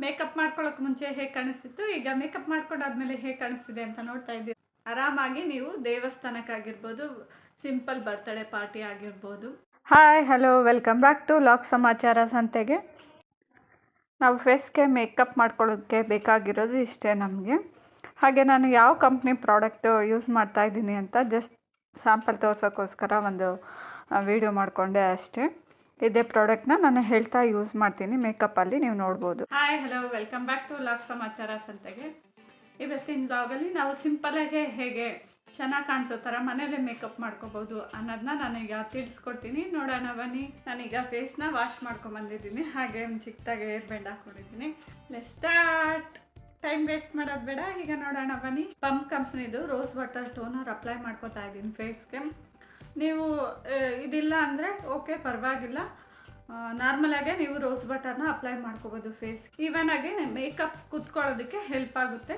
Makeup ಮಾಡ್ಕೊಳ್ಳೋಕೆ ಮುಂಚೆ ಹೇಗೆ ಕಾಣಿಸ್ತಿತ್ತು, ಈಗ ಮೇಕಪ್ ಮಾಡ್ಕೊಂಡಾದ್ಮೇಲೆ ಹೇಗೆ ಕಾಣಿಸ್ತಿದೆ ಅಂತ ನೋಡ್ತಾ ಇದ್ದೀವಿ. ಆರಾಮಾಗಿ ನೀವು ದೇವಸ್ಥಾನಕ್ಕಾಗಿರ್ಬೋದು, ಸಿಂಪಲ್ ಬರ್ತ್ಡೇ ಪಾರ್ಟಿ ಆಗಿರ್ಬೋದು. Hi hello, welcome back to ಲಾಕ್ ಸಮಾಚಾರ ಸಂತೆಗೆ. ನಾವು ಫೇಸ್ಗೆ ಮೇಕಪ್ ಮಾಡ್ಕೊಳ್ಳೋದಕ್ಕೆ ಬೇಕಾಗಿರೋದು ಇಷ್ಟೇ ನಮಗೆ. ಹಾಗೆ ನಾನು ಯಾವ ಕಂಪ್ನಿ ಪ್ರಾಡಕ್ಟು ಯೂಸ್ ಮಾಡ್ತಾಯಿದ್ದೀನಿ ಅಂತ ಜಸ್ಟ್ ಸ್ಯಾಂಪಲ್ ತೋರ್ಸೋಕ್ಕೋಸ್ಕರ ಒಂದು ವಿಡಿಯೋ ಮಾಡಿಕೊಂಡೆ ಅಷ್ಟೇ. ಇದೇ ಪ್ರಾಡಕ್ಟ್ನ ನಾನು ಹೇಳ್ತಾ ಯೂಸ್ ಮಾಡ್ತೀನಿ ಮೇಕಪ್ಪಲ್ಲಿ, ನೀವು ನೋಡ್ಬೋದು. Hi hello, welcome back to ಲಾಕ್ ಸಮಾಚಾರ ಸಂತೆಗೆ. ಇವತ್ತಿನ ಬ್ಲಾಗಲ್ಲಿ ನಾವು ಸಿಂಪಲಾಗಿ ಹೇಗೆ ಚೆನ್ನಾಗಿ ಕಾಣಿಸೋ ಥರ ಮನೇಲೆ ಮೇಕಪ್ ಮಾಡ್ಕೋಬೋದು ಅನ್ನೋದನ್ನ ನಾನೀಗ ತಿಳಿಸ್ಕೊಡ್ತೀನಿ. ನೋಡೋಣ ಬನ್ನಿ. ನಾನೀಗ ಫೇಸ್ನ ವಾಶ್ ಮಾಡ್ಕೊಂಬಂದಿದ್ದೀನಿ, ಹಾಗೆ ಒಂದು ಚಿಕ್ಕದಾಗಿ ಏರ್ ಬ್ಯಾಂಡ್ ಹಾಕ್ಕೊಂಡಿದ್ದೀನಿ. Let's start. ಟೈಮ್ ವೇಸ್ಟ್ ಮಾಡೋದು ಬೇಡ, ಈಗ ನೋಡೋಣ ಬನ್ನಿ. ಪಂಪ್ ಕಂಪ್ನಿದು ರೋಸ್ ವಾಟರ್ ಟೋನರ್ ಅಪ್ಲೈ ಮಾಡ್ಕೋತಾ ಇದ್ದೀನಿ ಫೇಸ್ಗೆ. ನೀವು ಇದಿಲ್ಲ ಅಂದರೆ ಓಕೆ, ಪರವಾಗಿಲ್ಲ, ನಾರ್ಮಲಾಗೆ ನೀವು ರೋಸ್ ವಾಟರ್ನ ಅಪ್ಲೈ ಮಾಡ್ಕೋಬೋದು ಫೇಸ್. ಈವನ್ ಆಗಿ ಮೇಕಪ್ ಕುತ್ಕೊಳ್ಳೋದಕ್ಕೆ ಹೆಲ್ಪ್ ಆಗುತ್ತೆ.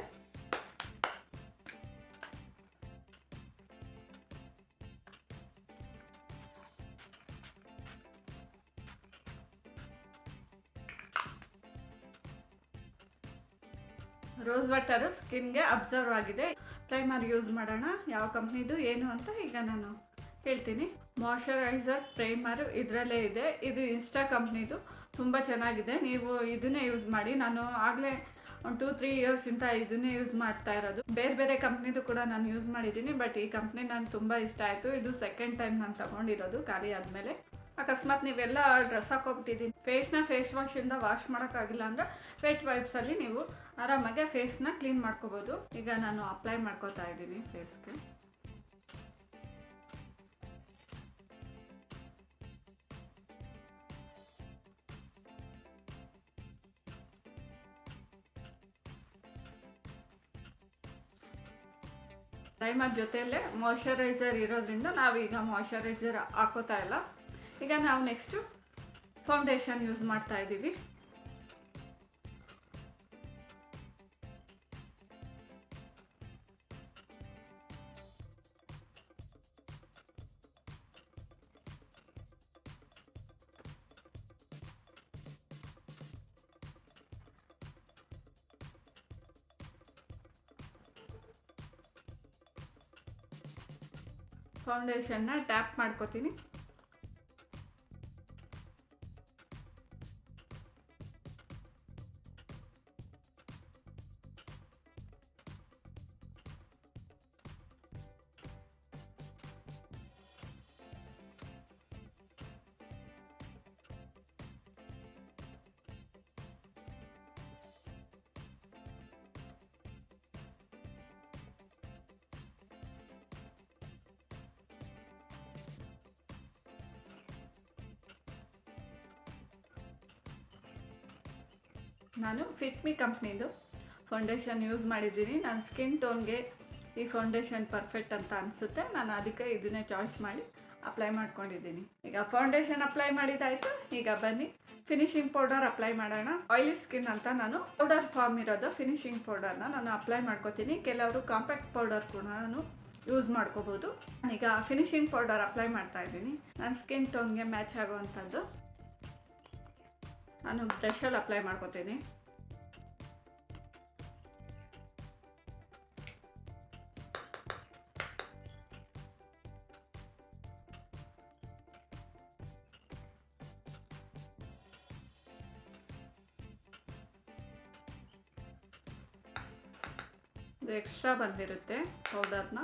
ರೋಸ್ ವಾಟರು ಸ್ಕಿನ್ಗೆ ಅಬ್ಸರ್ವ್ ಆಗಿದೆ. ಪ್ರೈಮರ್ ಯೂಸ್ ಮಾಡೋಣ. ಯಾವ ಕಂಪ್ನಿದು ಏನು ಅಂತ ಈಗ ನಾನು ಹೇಳ್ತೀನಿ. ಮಾಯ್ಶ್ಚರೈಸರ್ ಪ್ರೈಮರು ಇದರಲ್ಲೇ ಇದೆ. ಇದು ಇನ್ಸ್ಟಾ ಕಂಪ್ನಿದು, ತುಂಬ ಚೆನ್ನಾಗಿದೆ. ನೀವು ಇದನ್ನೇ ಯೂಸ್ ಮಾಡಿ. ನಾನು ಆಗಲೇ ಒಂದು 2-3 ಇಯರ್ಸಿಂದ ಇದನ್ನೇ ಯೂಸ್ ಮಾಡ್ತಾ ಇರೋದು. ಬೇರೆ ಬೇರೆ ಕಂಪ್ನಿದು ಕೂಡ ನಾನು ಯೂಸ್ ಮಾಡಿದ್ದೀನಿ, ಬಟ್ ಈ ಕಂಪ್ನಿ ನನಗೆ ತುಂಬ ಇಷ್ಟ ಆಯಿತು. ಇದು ಸೆಕೆಂಡ್ ಟೈಮ್ ನಾನು ತೊಗೊಂಡಿರೋದು ಖಾಲಿ ಆದಮೇಲೆ. ಅಕಸ್ಮಾತ್ ನೀವೆಲ್ಲ ಡ್ರೆಸ್ ಹಾಕೋಬಿಟ್ಟಿದ್ದೀನಿ, ಫೇಸ್ನ ಫೇಸ್ ವಾಶಿಂದ ವಾಶ್ ಮಾಡೋಕ್ಕಾಗಿಲ್ಲ ಅಂದರೆ ವೆಟ್ ವೈಪ್ಸಲ್ಲಿ ನೀವು ಆರಾಮಾಗಿ ಫೇಸ್ನ ಕ್ಲೀನ್ ಮಾಡ್ಕೋಬೋದು. ಈಗ ನಾನು ಅಪ್ಲೈ ಮಾಡ್ಕೋತಾ ಇದ್ದೀನಿ ಫೇಸ್ಗೆ. ಪ್ರೈಮರ್ ಜೊತೆಯಲ್ಲೇ ಮಾಯ್ಶ್ಚರೈಸರ್ ಇರೋದ್ರಿಂದ ನಾವೀಗ ಮಾಯ್ಶ್ಚರೈಸರ್ ಹಾಕೋತಾ ಇಲ್ಲ. ಈಗ ನಾವು ನೆಕ್ಸ್ಟು ಫೌಂಡೇಶನ್ ಯೂಸ್ ಮಾಡ್ತಾ ಇದ್ದೀವಿ. ಫೌಂಡೇಶನ್ನ ಟ್ಯಾಪ್ ಮಾಡ್ಕೋತೀನಿ. ನಾನು ಫಿಟ್ ಮಿ ಕಂಪ್ನಿದು ಫೌಂಡೇಶನ್ ಯೂಸ್ ಮಾಡಿದ್ದೀನಿ. ನನ್ನ ಸ್ಕಿನ್ ಟೋನ್ಗೆ ಈ ಫೌಂಡೇಶನ್ ಪರ್ಫೆಕ್ಟ್ ಅಂತ ಅನಿಸುತ್ತೆ. ನಾನು ಅದಕ್ಕೆ ಇದನ್ನೇ ಚಾಯ್ಸ್ ಮಾಡಿ ಅಪ್ಲೈ ಮಾಡ್ಕೊಂಡಿದ್ದೀನಿ. ಈಗ ಫೌಂಡೇಶನ್ ಅಪ್ಲೈ ಮಾಡಿದ್ದಾಯಿತು. ಈಗ ಬನ್ನಿ ಫಿನಿಶಿಂಗ್ ಪೌಡರ್ ಅಪ್ಲೈ ಮಾಡೋಣ. ಆಯಿಲಿ ಸ್ಕಿನ್ ಅಂತ ನಾನು ಪೌಡರ್ ಫಾರ್ಮ್ ಇರೋದು ಫಿನಿಶಿಂಗ್ ಪೌಡರ್ನ ನಾನು ಅಪ್ಲೈ ಮಾಡ್ಕೋತೀನಿ. ಕೆಲವರು ಕಾಂಪ್ಯಾಕ್ಟ್ ಪೌಡರ್ ಕೂಡ ನಾನು ಯೂಸ್ ಮಾಡ್ಕೋಬೋದು. ನಾನೀಗ ಫಿನಿಶಿಂಗ್ ಪೌಡರ್ ಅಪ್ಲೈ ಮಾಡ್ತಾ ಇದ್ದೀನಿ. ನನ್ನ ಸ್ಕಿನ್ ಟೋನ್ಗೆ ಮ್ಯಾಚ್ ಆಗುವಂಥದ್ದು ನಾನು ಬ್ರಷಲ್ಲಿ ಅಪ್ಲೈ ಮಾಡ್ಕೋತೀನಿ. ಇದು ಎಕ್ಸ್ಟ್ರಾ ಬಂದಿರುತ್ತೆ ಪೌಡರ್ನ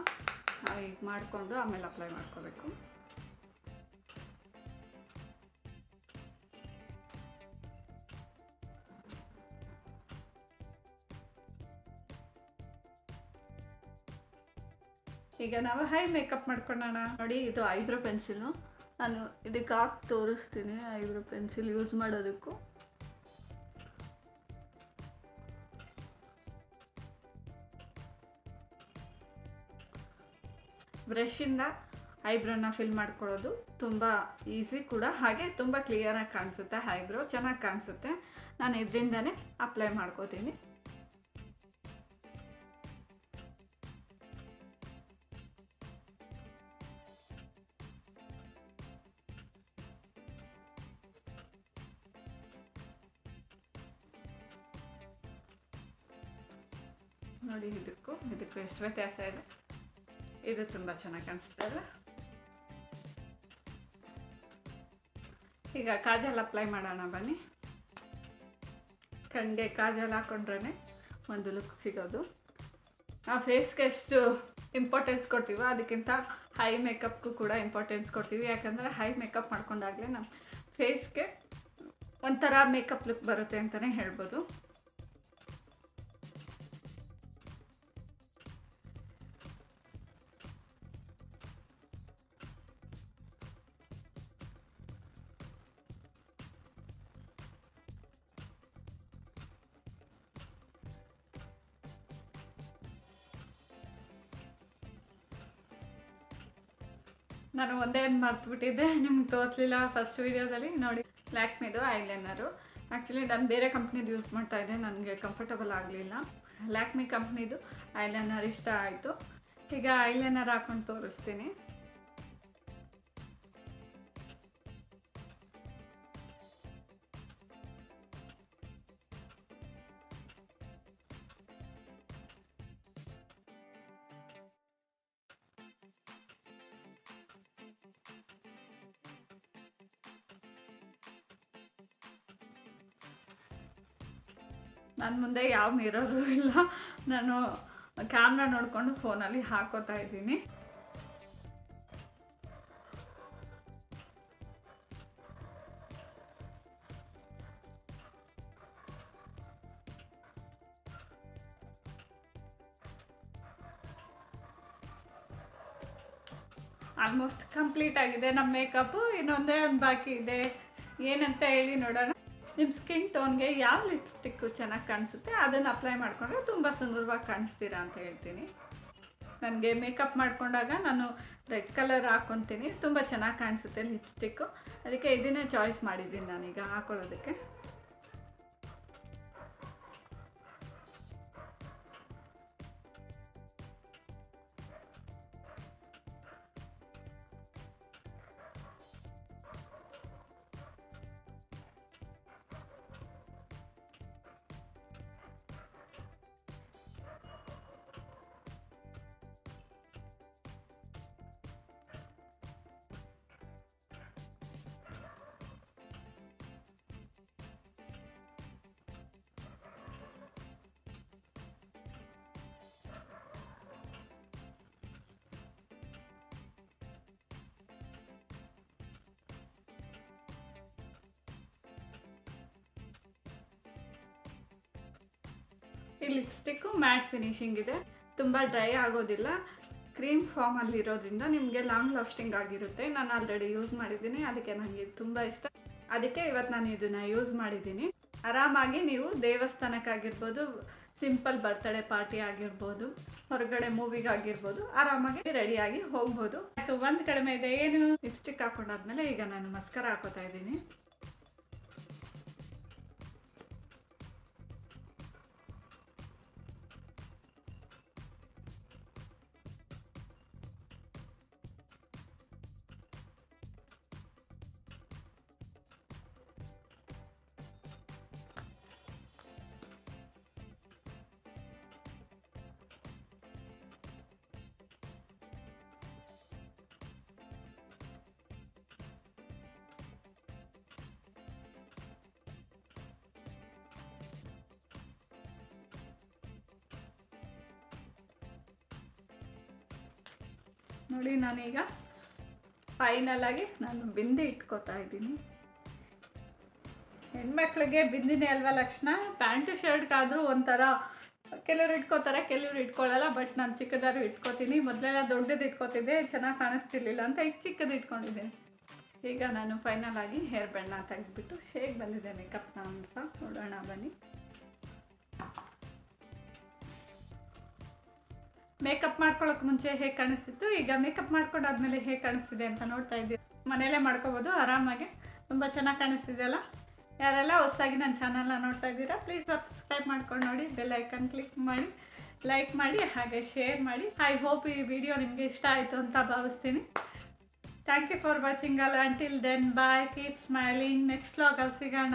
ನಾವು ಈಗ ಮಾಡಿಕೊಂಡು ಆಮೇಲೆ ಅಪ್ಲೈ ಮಾಡ್ಕೋಬೇಕು. ಈಗ ನಾವು ಹೈ ಮೇಕಪ್ ಮಾಡ್ಕೊಳ್ಳೋಣ. ನೋಡಿ, ಇದು ಐಬ್ರೋ ಪೆನ್ಸಿಲು. ನಾನು ಇದಕ್ಕೆ ಹಾಕಿ ತೋರಿಸ್ತೀನಿ ಐಬ್ರೋ ಪೆನ್ಸಿಲ್ ಯೂಸ್ ಮಾಡೋದಕ್ಕೂ. ಬ್ರಷಿಂದ ಐಬ್ರೋನ ಫಿಲ್ ಮಾಡ್ಕೊಳ್ಳೋದು ತುಂಬ ಈಸಿ ಕೂಡ, ಹಾಗೆ ತುಂಬ ಕ್ಲಿಯರಾಗಿ ಕಾಣಿಸುತ್ತೆ. ಐಬ್ರೋ ಚೆನ್ನಾಗಿ ಕಾಣಿಸುತ್ತೆ. ನಾನು ಇದರಿಂದನೇ ಅಪ್ಲೈ ಮಾಡ್ಕೋತೀನಿ. ನೋಡಿ ಇದಕ್ಕೂ ಎಷ್ಟು ವ್ಯತ್ಯಾಸ ಇದೆ. ಇದು ತುಂಬ ಚೆನ್ನಾಗಿ ಕಾಣಿಸುತ್ತೆ ಅಲ್ಲ. ಈಗ ಕಾಜಲ್ ಅಪ್ಲೈ ಮಾಡೋಣ ಬನ್ನಿ. ಕಣ್ಣಿಗೆ ಕಾಜಲ್ ಹಾಕೊಂಡ್ರೆ ಒಂದು ಲುಕ್ ಸಿಗೋದು. ನಾವು ಫೇಸ್ಗೆ ಎಷ್ಟು ಇಂಪಾರ್ಟೆನ್ಸ್ ಕೊಡ್ತೀವೋ ಅದಕ್ಕಿಂತ ಹೈ ಮೇಕಪ್ಗೂ ಕೂಡ ಇಂಪಾರ್ಟೆನ್ಸ್ ಕೊಡ್ತೀವಿ. ಯಾಕಂದರೆ ಹೈ ಮೇಕಪ್ ಮಾಡ್ಕೊಂಡಾಗಲೇ ನಮ್ಮ ಫೇಸ್ಗೆ ಒಂಥರ ಮೇಕಪ್ ಲುಕ್ ಬರುತ್ತೆ ಅಂತಲೇ ಹೇಳ್ಬೋದು. ನಾನು ಒಂದೇ ಒಂದು ಮರ್ತುಬಿಟ್ಟಿದ್ದೆ, ನಿಮ್ಗೆ ತೋರಿಸಲಿಲ್ಲ ಫಸ್ಟ್ ವೀಡಿಯೋದಲ್ಲಿ. ನೋಡಿ, ಲ್ಯಾಕ್ಮಿದು ಐಲೈನರು. ಆ್ಯಕ್ಚುಲಿ ನಾನು ಬೇರೆ ಕಂಪ್ನಿದು ಯೂಸ್ ಮಾಡ್ತಾಯಿದ್ದೆ, ನನಗೆ ಕಂಫರ್ಟಬಲ್ ಆಗಲಿಲ್ಲ. ಲ್ಯಾಕ್ಮಿ ಕಂಪ್ನಿದು ಐಲೈನರ್ ಇಷ್ಟ ಆಯಿತು. ಈಗ ಐಲೈನರ್ ಹಾಕೊಂಡು ತೋರಿಸ್ತೀನಿ. ನನ್ನ ಮುಂದೆ ಯಾವ ಮಿರರು ಇಲ್ಲ, ನಾನು ಕ್ಯಾಮ್ರಾ ನೋಡಿಕೊಂಡು ಫೋನಲ್ಲಿ ಹಾಕೋತಾ ಇದ್ದೀನಿ. ಆಲ್ಮೋಸ್ಟ್ ಕಂಪ್ಲೀಟ್ ಆಗಿದೆ ನಮ್ಮ ಮೇಕಪ್ಪು. ಇನ್ನೊಂದೇ ಒಂದು ಬಾಕಿ ಇದೆ, ಏನಂತ ಹೇಳಿ ನೋಡೋಣ. ನಿಮ್ಮ ಸ್ಕಿನ್ ಟೋನ್ಗೆ ಯಾವ ಲಿಪ್ಸ್ಟಿಕ್ಕು ಚೆನ್ನಾಗಿ ಕಾಣಿಸುತ್ತೆ ಅದನ್ನು ಅಪ್ಲೈ ಮಾಡಿಕೊಂಡ್ರೆ ತುಂಬ ಸುಂದರವಾಗಿ ಕಾಣಿಸ್ತೀರಾ ಅಂತ ಹೇಳ್ತೀನಿ. ನನಗೆ ಮೇಕಪ್ ಮಾಡಿಕೊಂಡಾಗ ನಾನು ರೆಡ್ ಕಲರ್ ಹಾಕ್ಕೊತೀನಿ, ತುಂಬ ಚೆನ್ನಾಗಿ ಕಾಣಿಸುತ್ತೆ ಲಿಪ್ಸ್ಟಿಕ್ಕು. ಅದಕ್ಕೆ ಇದನ್ನೇ ಚಾಯ್ಸ್ ಮಾಡಿದ್ದೀನಿ ನಾನೀಗ ಹಾಕೊಳ್ಳೋದಕ್ಕೆ. ಈ ಲಿಪ್ಸ್ಟಿಕ್ಕು ಮ್ಯಾಟ್ ಫಿನಿಶಿಂಗ್ ಇದೆ, ತುಂಬ ಡ್ರೈ ಆಗೋದಿಲ್ಲ. ಕ್ರೀಮ್ ಫಾರ್ಮಲ್ಲಿ ಇರೋದ್ರಿಂದ ನಿಮಗೆ ಲಾಂಗ್ ಲಾಸ್ಟಿಂಗ್ ಆಗಿರುತ್ತೆ. ನಾನು ಆಲ್ರೆಡಿ ಯೂಸ್ ಮಾಡಿದ್ದೀನಿ, ಅದಕ್ಕೆ ನನಗೆ ತುಂಬ ಇಷ್ಟ. ಅದಕ್ಕೆ ಇವತ್ತು ನಾನು ಇದನ್ನು ಯೂಸ್ ಮಾಡಿದ್ದೀನಿ. ಆರಾಮಾಗಿ ನೀವು ದೇವಸ್ಥಾನಕ್ಕಾಗಿರ್ಬೋದು, ಸಿಂಪಲ್ ಬರ್ತ್ಡೇ ಪಾರ್ಟಿ ಆಗಿರ್ಬೋದು, ಹೊರಗಡೆ ಮೂವಿಗಾಗಿರ್ಬೋದು, ಆರಾಮಾಗಿ ರೆಡಿಯಾಗಿ ಹೋಗ್ಬೋದು. ಮತ್ತು ಒಂದು ಕಡಿಮೆ ಇದೆ, ಏನು ಲಿಪ್ಸ್ಟಿಕ್ ಹಾಕೊಂಡಾದ್ಮೇಲೆ ಈಗ ನಾನು ಮಸ್ಕರ ಹಾಕೋತಾ ಇದ್ದೀನಿ. ನೋಡಿ, ನಾನೀಗ ಫೈನಲ್ ಆಗಿ ನಾನು ಬಿಂದಿ ಇಟ್ಕೋತಾ ಇದ್ದೀನಿ. ಹೆಣ್ಮಕ್ಳಿಗೆ ಬಿಂದಿನೇ ಅಲ್ವಾ ಲಕ್ಷಣ. ಪ್ಯಾಂಟು ಶರ್ಟ್ಗಾದರೂ ಒಂಥರ ಕೆಲವ್ರು ಇಟ್ಕೋತಾರೆ, ಕೆಲವ್ರು ಇಟ್ಕೊಳ್ಳಲ್ಲ. ಬಟ್ ನಾನು ಚಿಕ್ಕದಾದ್ರು ಇಟ್ಕೋತೀನಿ. ಮೊದಲೆಲ್ಲ ದೊಡ್ಡದು ಇಟ್ಕೋತಿದ್ದೆ, ಚೆನ್ನಾಗಿ ಕಾಣಿಸ್ತಿರ್ಲಿಲ್ಲ ಅಂತ ಈಗ ಚಿಕ್ಕದು ಇಟ್ಕೊಂಡಿದ್ದೀನಿ. ಈಗ ನಾನು ಫೈನಲ್ ಆಗಿ ಹೇರ್ ಬ್ಯಾಂಡ್ನ ತೆಗೆದುಬಿಟ್ಟು ಹೇಗೆ ಬಂದಿದೆ ಮೇಕಪ್ನ ಅಂತ ನೋಡೋಣ ಬನ್ನಿ. ಮೇಕಪ್ ಮಾಡ್ಕೊಳ್ಳೋಕೆ ಮುಂಚೆ ಹೇಗೆ ಕಾಣಿಸ್ತಿತ್ತು, ಈಗ ಮೇಕಪ್ ಮಾಡ್ಕೊಂಡಾದ್ಮೇಲೆ ಹೇಗೆ ಕಾಣಿಸ್ತಿದೆ ಅಂತ ನೋಡ್ತಾ ಇದ್ದೀವಿ. ಮನೆಯಲ್ಲೇ ಮಾಡ್ಕೋಬೋದು ಆರಾಮಾಗಿ, ತುಂಬ ಚೆನ್ನಾಗಿ ಕಾಣಿಸ್ತಿದೆ ಅಲ್ಲ. ಯಾರೆಲ್ಲ ಹೊಸದಾಗಿ ನನ್ನ ಚಾನಲ್ನ ನೋಡ್ತಾ ಇದ್ದೀರಾ, ಪ್ಲೀಸ್ ಸಬ್ಸ್ಕ್ರೈಬ್ ಮಾಡ್ಕೊಂಡು ನೋಡಿ, ಬೆಲ್ ಐಕನ್ ಕ್ಲಿಕ್ ಮಾಡಿ, ಲೈಕ್ ಮಾಡಿ, ಹಾಗೆ ಶೇರ್ ಮಾಡಿ. ಐ ಹೋಪ್ ಈ ವಿಡಿಯೋ ನಿಮಗೆ ಇಷ್ಟ ಆಯಿತು ಅಂತ ಭಾವಿಸ್ತೀನಿ. Thank you for watching all. Until then bye, keep smiling. Next ವ್ಲಾಗಲ್ಲಿ ಸಿಗೋಣ.